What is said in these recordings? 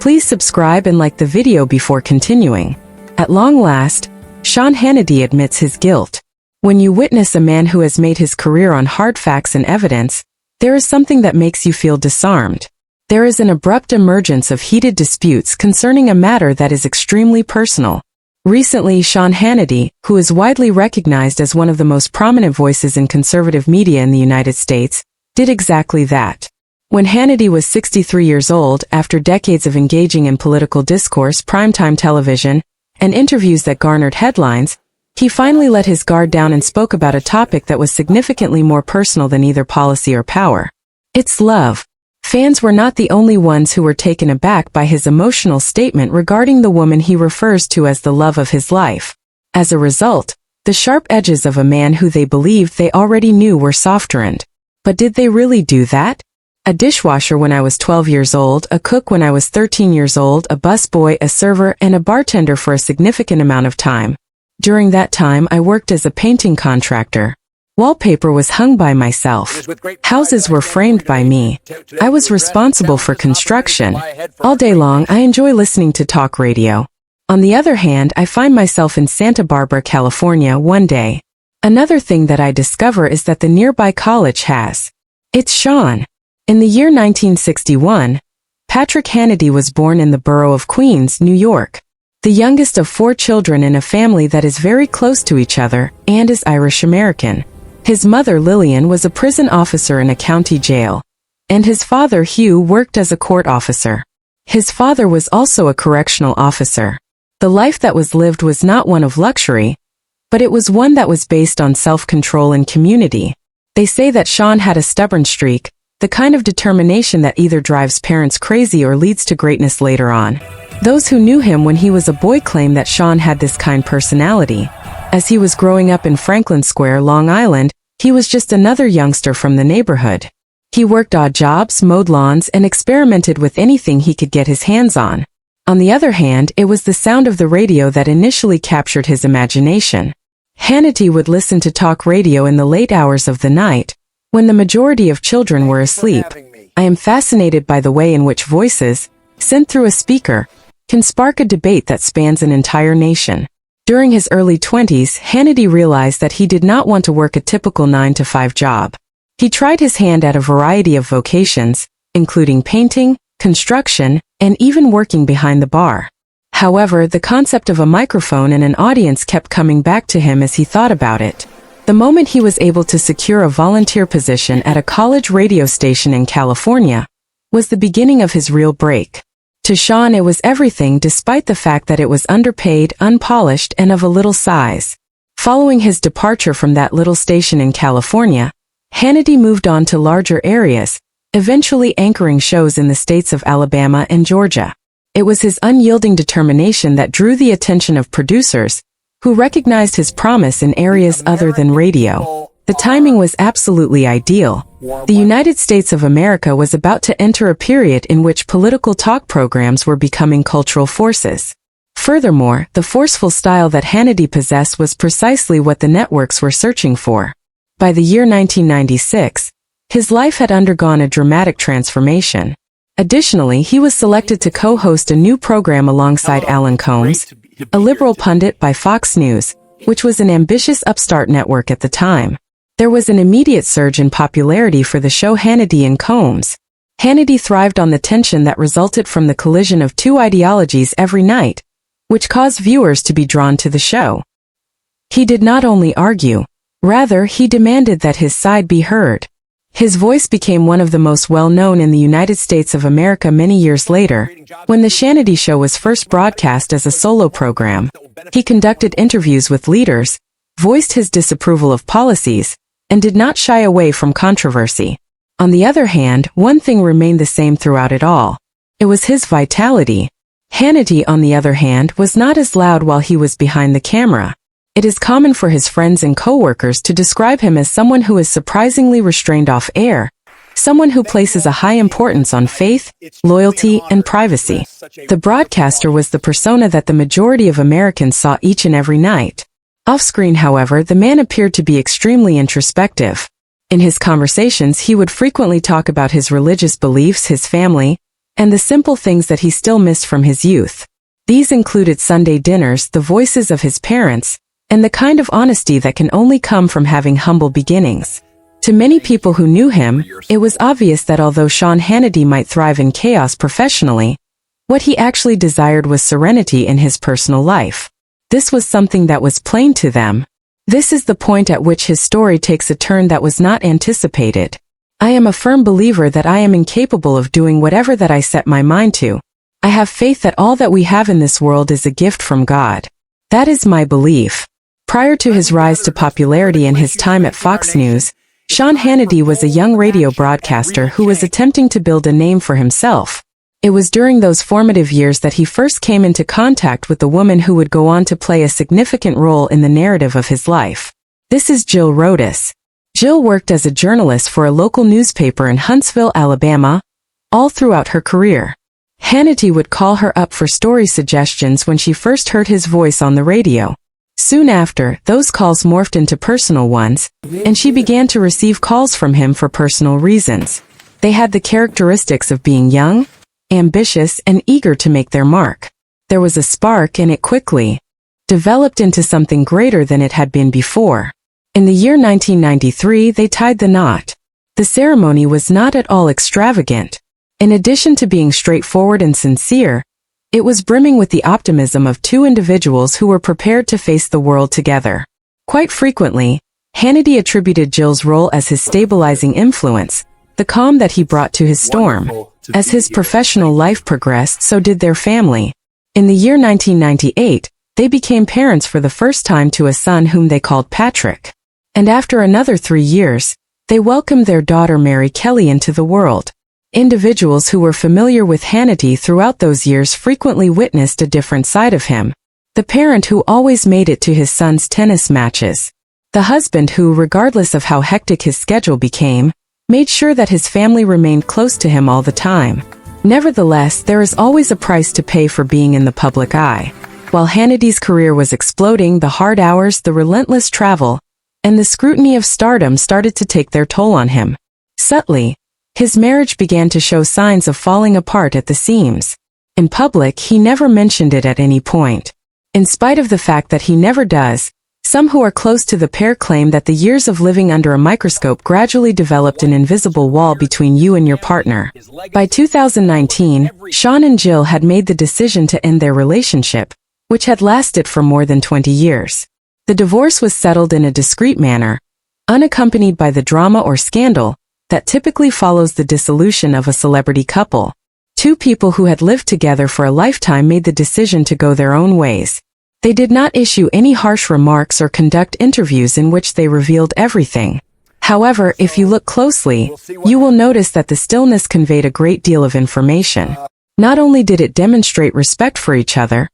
Please subscribe and like the video before continuing. At long last, Sean Hannity admits his guilt. When you witness a man who has made his career on hard facts and evidence, there is something that makes you feel disarmed. There is an abrupt emergence of heated disputes concerning a matter that is extremely personal. Recently, Sean Hannity, who is widely recognized as one of the most prominent voices in conservative media in the United States, did exactly that. When Hannity was 63 years old, after decades of engaging in political discourse, primetime television, and interviews that garnered headlines, he finally let his guard down and spoke about a topic that was significantly more personal than either policy or power. It's love. Fans were not the only ones who were taken aback by his emotional statement regarding the woman he refers to as the love of his life. As a result, the sharp edges of a man who they believed they already knew were softened. But did they really do that? A dishwasher when I was 12 years old, a cook when I was 13 years old, a busboy, a server, and a bartender for a significant amount of time. During that time, I worked as a painting contractor. Wallpaper was hung by myself. Houses were framed by me. I was responsible for construction. All day long, I enjoy listening to talk radio. On the other hand, I find myself in Santa Barbara, California one day. Another thing that I discover is that the nearby college has. It's Sean. In the year 1961, Patrick Hannity was born in the borough of Queens, New York. The youngest of 4 children in a family that is very close to each other and is Irish American. His mother, Lillian, was a prison officer in a county jail, and his father, Hugh, worked as a court officer. His father was also a correctional officer. The life that was lived was not one of luxury, but it was one that was based on self-control and community. They say that Sean had a stubborn streak, the kind of determination that either drives parents crazy or leads to greatness later on. Those who knew him when he was a boy claim that Sean had this kind personality. As he was growing up in Franklin Square, Long Island, he was just another youngster from the neighborhood. He worked odd jobs, mowed lawns, and experimented with anything he could get his hands on. On the other hand, it was the sound of the radio that initially captured his imagination. Hannity would listen to talk radio in the late hours of the night, when the majority of children were asleep. I am fascinated by the way in which voices, sent through a speaker, can spark a debate that spans an entire nation. During his early 20s, Hannity realized that he did not want to work a typical 9-to-5 job. He tried his hand at a variety of vocations, including painting, construction, and even working behind the bar. However, the concept of a microphone and an audience kept coming back to him as he thought about it. The moment he was able to secure a volunteer position at a college radio station in California was the beginning of his real break. To Sean, it was everything, despite the fact that it was underpaid, unpolished, and of a little size. Following his departure from that little station in California, Hannity moved on to larger areas, eventually anchoring shows in the states of Alabama and Georgia. It was his unyielding determination that drew the attention of producers, who recognized his promise in areas other than radio. The timing was absolutely ideal. The United States of America was about to enter a period in which political talk programs were becoming cultural forces. Furthermore, the forceful style that Hannity possessed was precisely what the networks were searching for. By the year 1996, his life had undergone a dramatic transformation. Additionally, he was selected to co-host a new program alongside Alan Combs, a liberal pundit by Fox News, which was an ambitious upstart network at the time. There was an immediate surge in popularity for the show Hannity and Combs. Hannity thrived on the tension that resulted from the collision of two ideologies every night, which caused viewers to be drawn to the show. He did not only argue, rather he demanded that his side be heard. His voice became one of the most well-known in the United States of America many years later, when the Hannity Show was first broadcast as a solo program. He conducted interviews with leaders, voiced his disapproval of policies, and did not shy away from controversy. On the other hand, one thing remained the same throughout it all. It was his vitality. Hannity, on the other hand, was not as loud while he was behind the camera. It is common for his friends and co-workers to describe him as someone who is surprisingly restrained off air, someone who places a high importance on faith, loyalty, and privacy. The broadcaster was the persona that the majority of Americans saw each and every night. Off-screen, however, the man appeared to be extremely introspective. In his conversations, he would frequently talk about his religious beliefs, his family, and the simple things that he still missed from his youth. These included Sunday dinners, the voices of his parents, and the kind of honesty that can only come from having humble beginnings. To many people who knew him, it was obvious that although Sean Hannity might thrive in chaos professionally, what he actually desired was serenity in his personal life. This was something that was plain to them. This is the point at which his story takes a turn that was not anticipated. I am a firm believer that I am incapable of doing whatever that I set my mind to. I have faith that all that we have in this world is a gift from God. That is my belief. Prior to his rise to popularity and his time at Fox News, Sean Hannity was a young radio broadcaster who was attempting to build a name for himself. It was during those formative years that he first came into contact with the woman who would go on to play a significant role in the narrative of his life. This is Jill Rodas. Jill worked as a journalist for a local newspaper in Huntsville, Alabama, all throughout her career. Hannity would call her up for story suggestions when she first heard his voice on the radio. Soon after, those calls morphed into personal ones, and she began to receive calls from him for personal reasons. They had the characteristics of being young, ambitious, and eager to make their mark. There was a spark, and it quickly developed into something greater than it had been before. In the year 1993, they tied the knot. The ceremony was not at all extravagant. In addition to being straightforward and sincere, it was brimming with the optimism of two individuals who were prepared to face the world together. Quite frequently, Hannity attributed Jill's role as his stabilizing influence, the calm that he brought to his storm. As his professional life progressed, so did their family. In the year 1998, they became parents for the first time to a son whom they called Patrick. And after another 3 years, they welcomed their daughter Mary Kelly into the world. Individuals who were familiar with Hannity throughout those years frequently witnessed a different side of him. The parent who always made it to his son's tennis matches. The husband who, regardless of how hectic his schedule became, made sure that his family remained close to him all the time. Nevertheless, there is always a price to pay for being in the public eye. While Hannity's career was exploding, the hard hours, the relentless travel, and the scrutiny of stardom started to take their toll on him. Subtly, his marriage began to show signs of falling apart at the seams. In public, he never mentioned it at any point. In spite of the fact that he never does, some who are close to the pair claim that the years of living under a microscope gradually developed an invisible wall between you and your partner. By 2019, Sean and Jill had made the decision to end their relationship, which had lasted for more than 20 years. The divorce was settled in a discreet manner, unaccompanied by the drama or scandal that typically follows the dissolution of a celebrity couple. Two people who had lived together for a lifetime made the decision to go their own ways. They did not issue any harsh remarks or conduct interviews in which they revealed everything. However, if you look closely, you will notice that the stillness conveyed a great deal of information. Not only did it demonstrate respect for each other,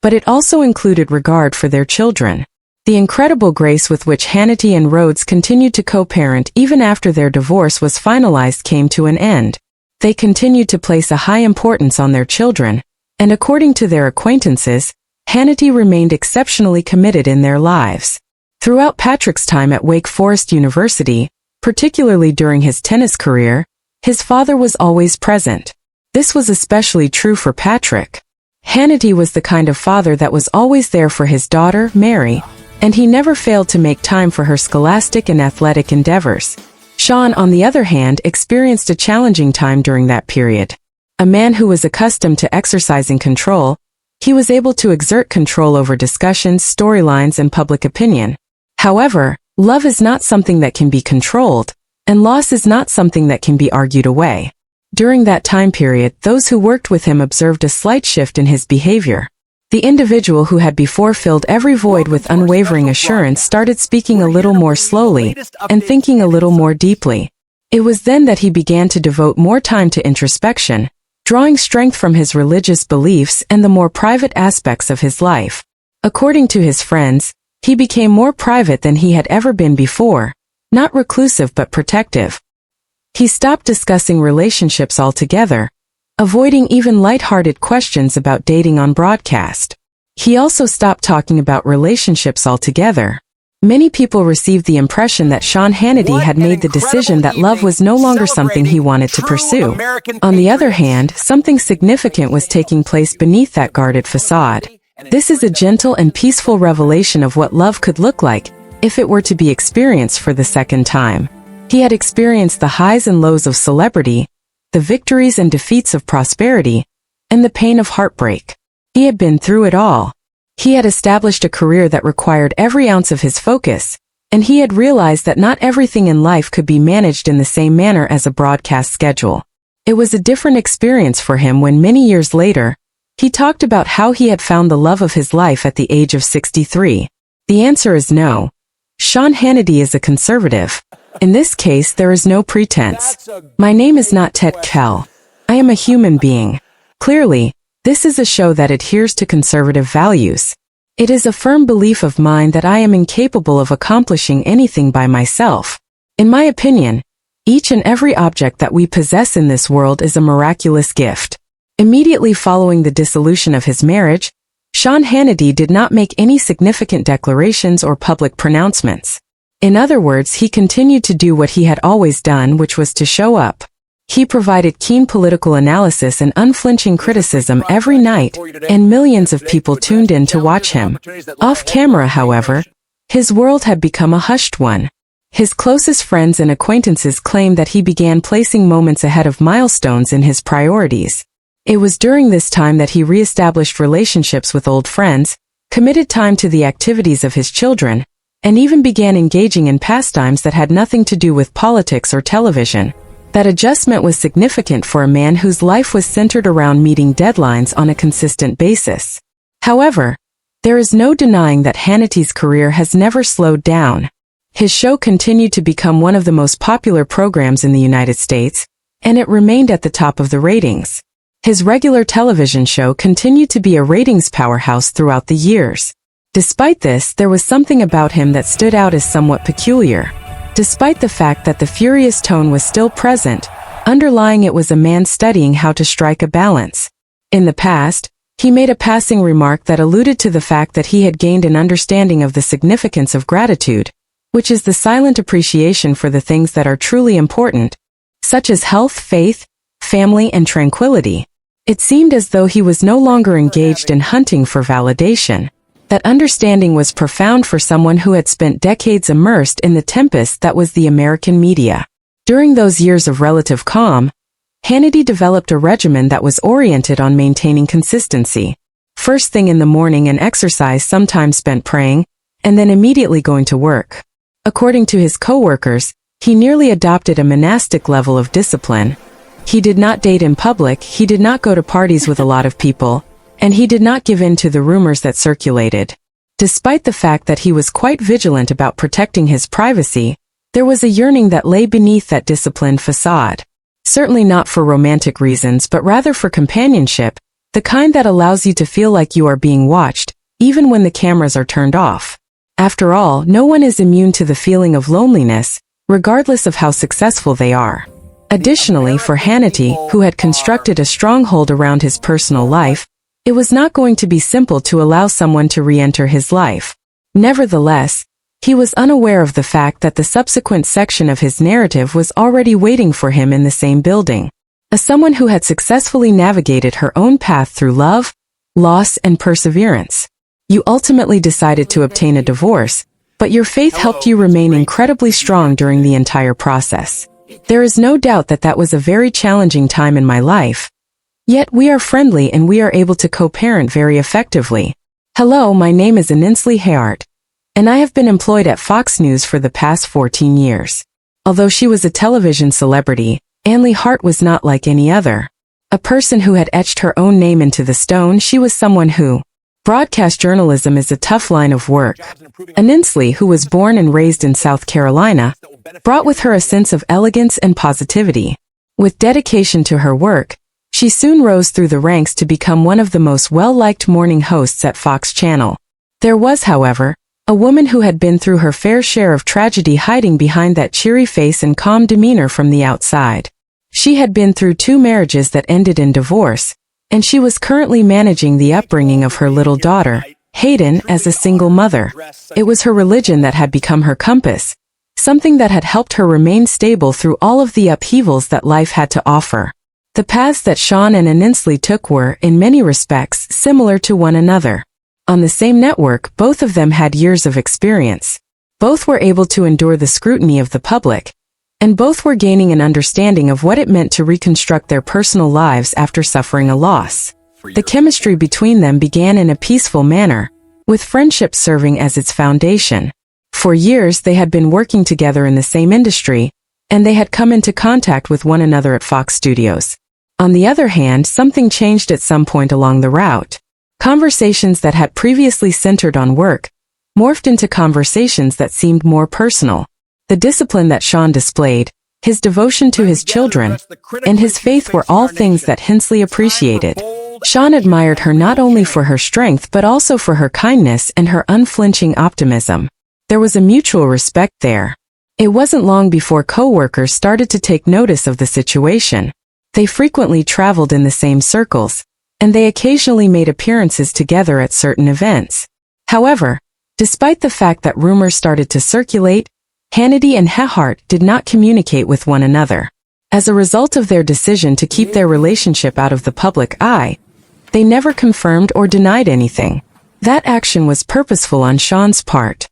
but it also included regard for their children. The incredible grace with which Hannity and Rhodes continued to co-parent even after their divorce was finalized came to an end. They continued to place a high importance on their children, and according to their acquaintances, Hannity remained exceptionally committed in their lives. Throughout Patrick's time at Wake Forest University, particularly during his tennis career, his father was always present. This was especially true for Patrick. Hannity was the kind of father that was always there for his daughter, Mary, and he never failed to make time for her scholastic and athletic endeavors. Sean, on the other hand, experienced a challenging time during that period. A man who was accustomed to exercising control, he was able to exert control over discussions, storylines, and public opinion. However, love is not something that can be controlled, and loss is not something that can be argued away. During that time period, those who worked with him observed a slight shift in his behavior. The individual who had before filled every void with unwavering assurance started speaking a little more slowly and thinking a little more deeply. It was then that he began to devote more time to introspection, drawing strength from his religious beliefs and the more private aspects of his life. According to his friends, he became more private than he had ever been before, not reclusive but protective. He stopped discussing relationships altogether, avoiding even light-hearted questions about dating on broadcast. He also stopped talking about relationships altogether. Many people received the impression that Sean Hannity had made the decision that love was no longer something he wanted to pursue. On the other hand, something significant was taking place beneath that guarded facade. This is a gentle and peaceful revelation of what love could look like if it were to be experienced for the second time. He had experienced the highs and lows of celebrity, the victories and defeats of prosperity, and the pain of heartbreak. He had been through it all. He had established a career that required every ounce of his focus, and he had realized that not everything in life could be managed in the same manner as a broadcast schedule. It was a different experience for him when many years later, he talked about how he had found the love of his life at the age of 63. The answer is no. Sean Hannity is a conservative. In this case, there is no pretense. My name is not Ted Kell. I am a human being. Clearly, this is a show that adheres to conservative values. It is a firm belief of mine that I am incapable of accomplishing anything by myself. In my opinion, each and every object that we possess in this world is a miraculous gift. Immediately following the dissolution of his marriage, Sean Hannity did not make any significant declarations or public pronouncements. In other words, he continued to do what he had always done, which was to show up. He provided keen political analysis and unflinching criticism every night, and millions of people tuned in to watch him. Off camera, however, his world had become a hushed one. His closest friends and acquaintances claimed that he began placing moments ahead of milestones in his priorities. It was during this time that he re-established relationships with old friends, committed time to the activities of his children, and even began engaging in pastimes that had nothing to do with politics or television. That adjustment was significant for a man whose life was centered around meeting deadlines on a consistent basis. However, there is no denying that Hannity's career has never slowed down. His show continued to become one of the most popular programs in the United States, and it remained at the top of the ratings. His regular television show continued to be a ratings powerhouse throughout the years. Despite this, there was something about him that stood out as somewhat peculiar. Despite the fact that the furious tone was still present, underlying it was a man studying how to strike a balance. In the past, he made a passing remark that alluded to the fact that he had gained an understanding of the significance of gratitude, which is the silent appreciation for the things that are truly important, such as health, faith, family, and tranquility. It seemed as though he was no longer engaged in hunting for validation. That understanding was profound for someone who had spent decades immersed in the tempest that was the American media. During those years of relative calm, Hannity developed a regimen that was oriented on maintaining consistency. First thing in the morning, an exercise, sometimes spent praying, and then immediately going to work. According to his co-workers, he nearly adopted a monastic level of discipline. He did not date in public, he did not go to parties with a lot of people, and he did not give in to the rumors that circulated. Despite the fact that he was quite vigilant about protecting his privacy, there was a yearning that lay beneath that disciplined facade. Certainly not for romantic reasons, but rather for companionship, the kind that allows you to feel like you are being watched, even when the cameras are turned off. After all, no one is immune to the feeling of loneliness, regardless of how successful they are. Additionally, for Hannity, who had constructed a stronghold around his personal life, it was not going to be simple to allow someone to re-enter his life. Nevertheless, he was unaware of the fact that the subsequent section of his narrative was already waiting for him in the same building. As someone who had successfully navigated her own path through love, loss, and perseverance, you ultimately decided to obtain a divorce, but your faith helped you remain incredibly strong during the entire process. There is no doubt that that was a very challenging time in my life. Yet we are friendly and we are able to co-parent very effectively. Hello, my name is Ainsley Hart, and I have been employed at Fox News for the past 14 years. Although she was a television celebrity, Ainsley Hart was not like any other. A person who had etched her own name into the stone, she was someone who... Broadcast journalism is a tough line of work. Ainsley, who was born and raised in South Carolina, brought with her a sense of elegance and positivity. With dedication to her work, she soon rose through the ranks to become one of the most well-liked morning hosts at Fox Channel. There was, however, a woman who had been through her fair share of tragedy hiding behind that cheery face and calm demeanor from the outside. She had been through 2 marriages that ended in divorce, and she was currently managing the upbringing of her little daughter, Hayden as a single mother. It was her religion that had become her compass, something that had helped her remain stable through all of the upheavals that life had to offer. The paths that Sean and Hannity took were, in many respects, similar to one another. On the same network, both of them had years of experience. Both were able to endure the scrutiny of the public, and both were gaining an understanding of what it meant to reconstruct their personal lives after suffering a loss. The chemistry between them began in a peaceful manner, with friendship serving as its foundation. For years they had been working together in the same industry, and they had come into contact with one another at Fox Studios. On the other hand, something changed at some point along the route. Conversations that had previously centered on work morphed into conversations that seemed more personal. The discipline that Sean displayed, his devotion to his children, and his faith were all things that Hannity appreciated. Sean admired her not only for her strength but also for her kindness and her unflinching optimism. There was a mutual respect there. It wasn't long before co-workers started to take notice of the situation. They frequently traveled in the same circles, and they occasionally made appearances together at certain events. However, despite the fact that rumors started to circulate, Hannity and Hannity did not communicate with one another. As a result of their decision to keep their relationship out of the public eye, they never confirmed or denied anything. That action was purposeful on Sean's part.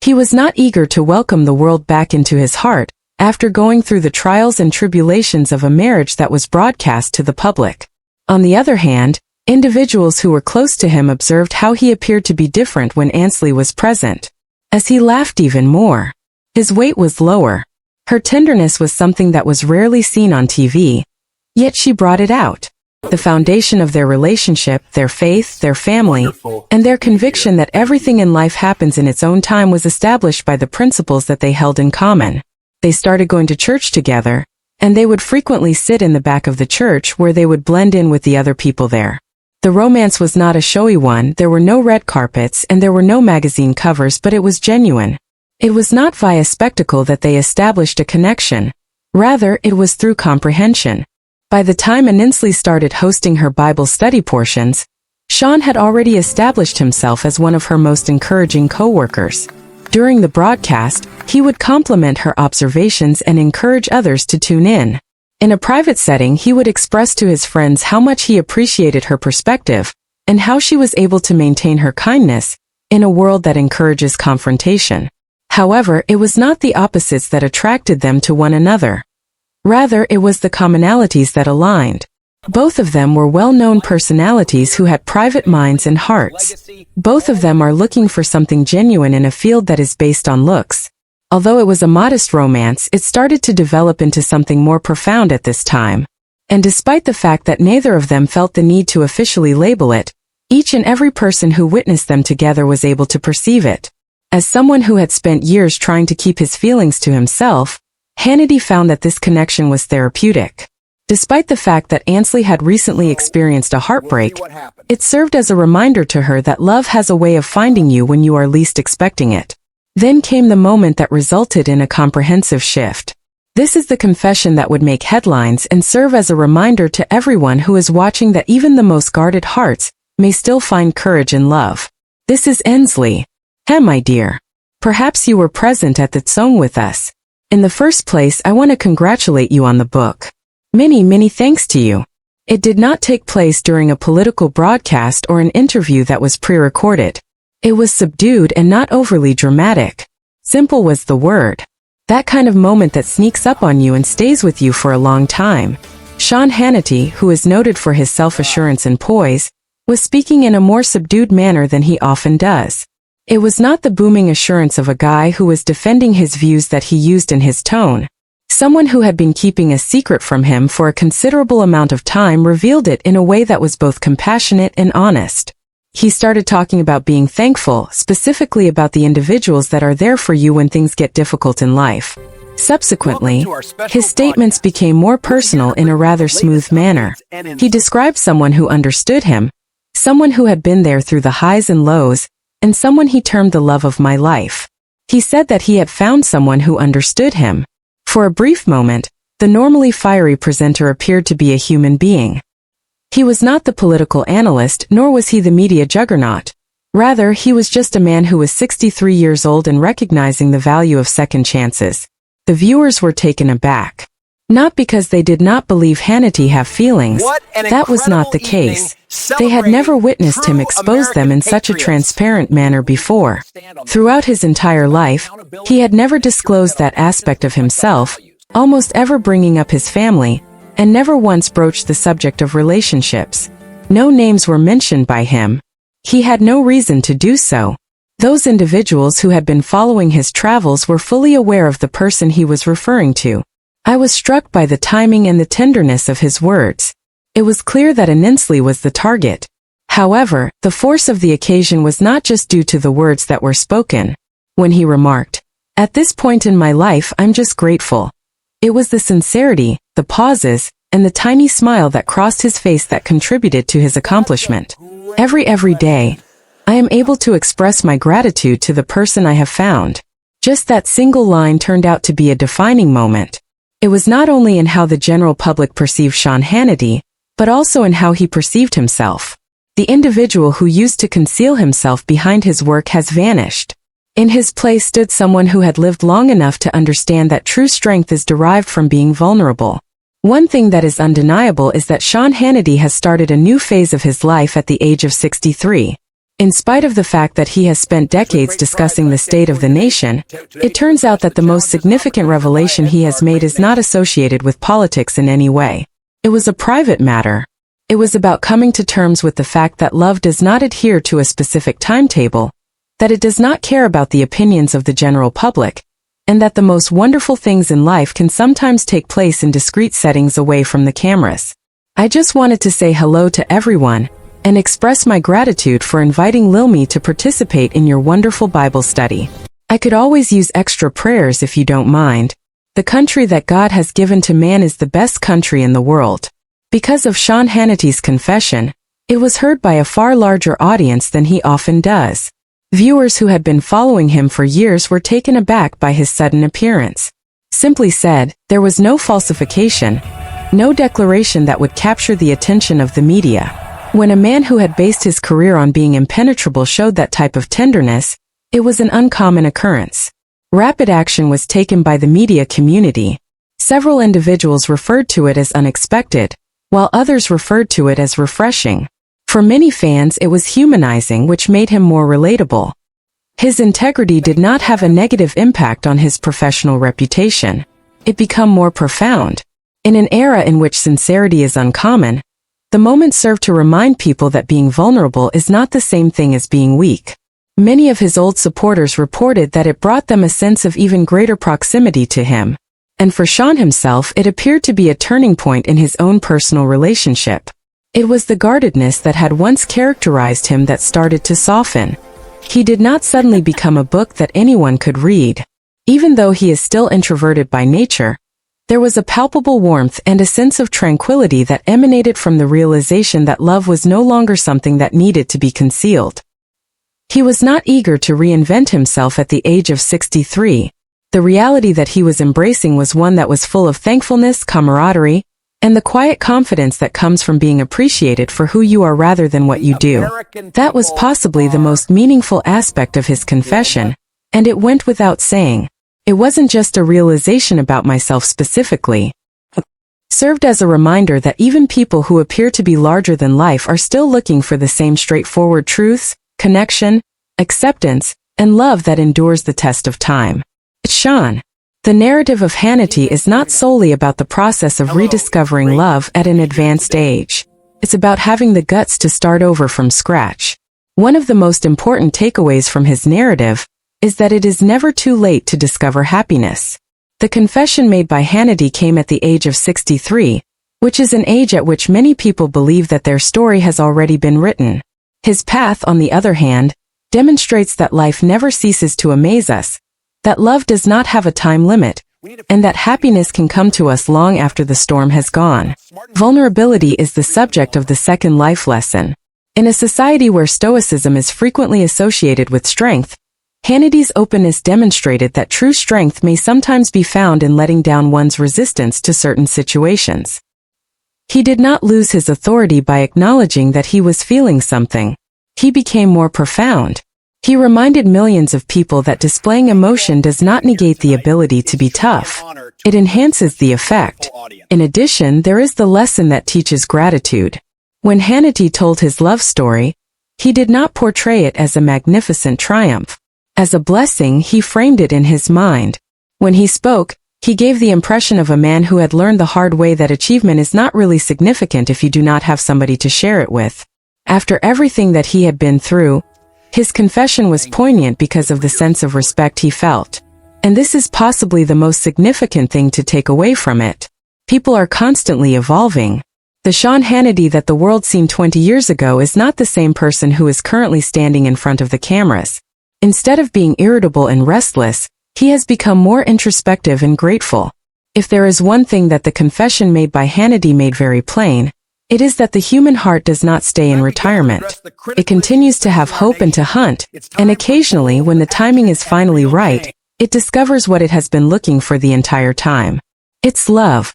He was not eager to welcome the world back into his heart after going through the trials and tribulations of a marriage that was broadcast to the public. On the other hand, individuals who were close to him observed how he appeared to be different when Hannity was present. As he laughed even more, his weight was lower. Her tenderness was something that was rarely seen on TV, yet she brought it out. The foundation of their relationship, their faith, their family, and their conviction that everything in life happens in its own time was established by the principles that they held in common. They started going to church together, and they would frequently sit in the back of the church where they would blend in with the other people there. The romance was not a showy one, there were no red carpets and there were no magazine covers, but it was genuine. It was not via spectacle that they established a connection. Rather, it was through comprehension. By the time Hannity started hosting her Bible study portions, Sean had already established himself as one of her most encouraging co-workers. During the broadcast, he would compliment her observations and encourage others to tune in. In a private setting, he would express to his friends how much he appreciated her perspective, and how she was able to maintain her kindness in a world that encourages confrontation. However, it was not the opposites that attracted them to one another. Rather, it was the commonalities that aligned. Both of them were well-known personalities who had private minds and hearts. Both of them are looking for something genuine in a field that is based on looks. Although it was a modest romance, it started to develop into something more profound at this time. And despite the fact that neither of them felt the need to officially label it, each and every person who witnessed them together was able to perceive it. As someone who had spent years trying to keep his feelings to himself, Hannity found that this connection was therapeutic. Despite the fact that Hannity had recently experienced a heartbreak, it served as a reminder to her that love has a way of finding you when you are least expecting it. Then came the moment that resulted in a comprehensive shift. This is the confession that would make headlines and serve as a reminder to everyone who is watching that even the most guarded hearts may still find courage in love. This is Hannity. Hey, my dear. Perhaps you were present at that song with us. In the first place, I want to congratulate you on the book. Many thanks to you. It did not take place during a political broadcast or an interview that was pre-recorded. It was subdued and not overly dramatic. Simple was the word. That kind of moment that sneaks up on you and stays with you for a long time. Sean Hannity, who is noted for his self-assurance and poise, was speaking in a more subdued manner than he often does. It was not the booming assurance of a guy who was defending his views that he used in his tone. Someone who had been keeping a secret from him for a considerable amount of time revealed it in a way that was both compassionate and honest. He started talking about being thankful, specifically about the individuals that are there for you when things get difficult in life. Subsequently, his statements became more personal in a rather smooth manner. He described someone who understood him, someone who had been there through the highs and lows, and someone he termed the love of my life. He said that he had found someone who understood him. For a brief moment, the normally fiery presenter appeared to be a human being. He was not the political analyst, nor was he the media juggernaut. Rather, he was just a man who was 63 years old and recognizing the value of second chances. The viewers were taken aback. Not because they did not believe Hannity have feelings. That was not the case. They had never witnessed him expose them in such a transparent manner before. Throughout his entire life, he had never disclosed that aspect of himself, almost ever bringing up his family, and never once broached the subject of relationships. No names were mentioned by him. He had no reason to do so. Those individuals who had been following his travels were fully aware of the person he was referring to. I was struck by the timing and the tenderness of his words. It was clear that Hannity was the target. However, the force of the occasion was not just due to the words that were spoken. When he remarked, "At this point in my life, I'm just grateful." It was the sincerity, the pauses, and the tiny smile that crossed his face that contributed to his accomplishment. Every day, I am able to express my gratitude to the person I have found. Just that single line turned out to be a defining moment. It was not only in how the general public perceived Sean Hannity, but also in how he perceived himself. The individual who used to conceal himself behind his work has vanished. In his place stood someone who had lived long enough to understand that true strength is derived from being vulnerable. One thing that is undeniable is that Sean Hannity has started a new phase of his life at the age of 63. In spite of the fact that he has spent decades discussing the state of the nation, it turns out that the most significant revelation he has made is not associated with politics in any way. It was a private matter. It was about coming to terms with the fact that love does not adhere to a specific timetable, that it does not care about the opinions of the general public, and that the most wonderful things in life can sometimes take place in discreet settings away from the cameras. I just wanted to say hello to everyone, and express my gratitude for inviting Lilmi to participate in your wonderful Bible study. I could always use extra prayers if you don't mind. The country that God has given to man is the best country in the world. Because of Sean Hannity's confession, it was heard by a far larger audience than he often does. Viewers who had been following him for years were taken aback by his sudden appearance. Simply said, there was no falsification, no declaration that would capture the attention of the media. When a man who had based his career on being impenetrable showed that type of tenderness, it was an uncommon occurrence. Rapid action was taken by the media community. Several individuals referred to it as unexpected, while others referred to it as refreshing. For many fans, it was humanizing, which made him more relatable. His integrity did not have a negative impact on his professional reputation. It became more profound. In an era in which sincerity is uncommon, the moment served to remind people that being vulnerable is not the same thing as being weak. Many of his old supporters reported that it brought them a sense of even greater proximity to him. And for Sean himself, it appeared to be a turning point in his own personal relationship. It was the guardedness that had once characterized him that started to soften. He did not suddenly become a book that anyone could read. Even though he is still introverted by nature, there was a palpable warmth and a sense of tranquility that emanated from the realization that love was no longer something that needed to be concealed. He was not eager to reinvent himself at the age of 63. The reality that he was embracing was one that was full of thankfulness, camaraderie, and the quiet confidence that comes from being appreciated for who you are rather than what you do. That was possibly the most meaningful aspect of his confession, and it went without saying. It wasn't just a realization about myself specifically. It served as a reminder that even people who appear to be larger than life are still looking for the same straightforward truths, connection, acceptance, and love that endures the test of time. Sean. The narrative of Hannity is not solely about the process of rediscovering love at an advanced age. It's about having the guts to start over from scratch. One of the most important takeaways from his narrative is that it is never too late to discover happiness. The confession made by Hannity came at the age of 63, which is an age at which many people believe that their story has already been written. His path, on the other hand, demonstrates that life never ceases to amaze us, that love does not have a time limit, and that happiness can come to us long after the storm has gone. Vulnerability is the subject of the second life lesson. In a society where stoicism is frequently associated with strength, Hannity's openness demonstrated that true strength may sometimes be found in letting down one's resistance to certain situations. He did not lose his authority by acknowledging that he was feeling something. he became more profound. He reminded millions of people that displaying emotion does not negate the ability to be tough. It enhances the effect. In addition, there is the lesson that teaches gratitude. When Hannity told his love story, he did not portray it as a magnificent triumph. As a blessing, he framed it in his mind. When he spoke, he gave the impression of a man who had learned the hard way that achievement is not really significant if you do not have somebody to share it with. After everything that he had been through, his confession was poignant because of the sense of respect he felt. And this is possibly the most significant thing to take away from it. People are constantly evolving. The Sean Hannity that the world seen 20 years ago is not the same person who is currently standing in front of the cameras. Instead of being irritable and restless, he has become more introspective and grateful. If there is one thing that the confession made by Hannity made very plain, it is that the human heart does not stay in retirement. It continues to have hope and to hunt, and occasionally, when the timing is finally right, it discovers what it has been looking for the entire time. It's love.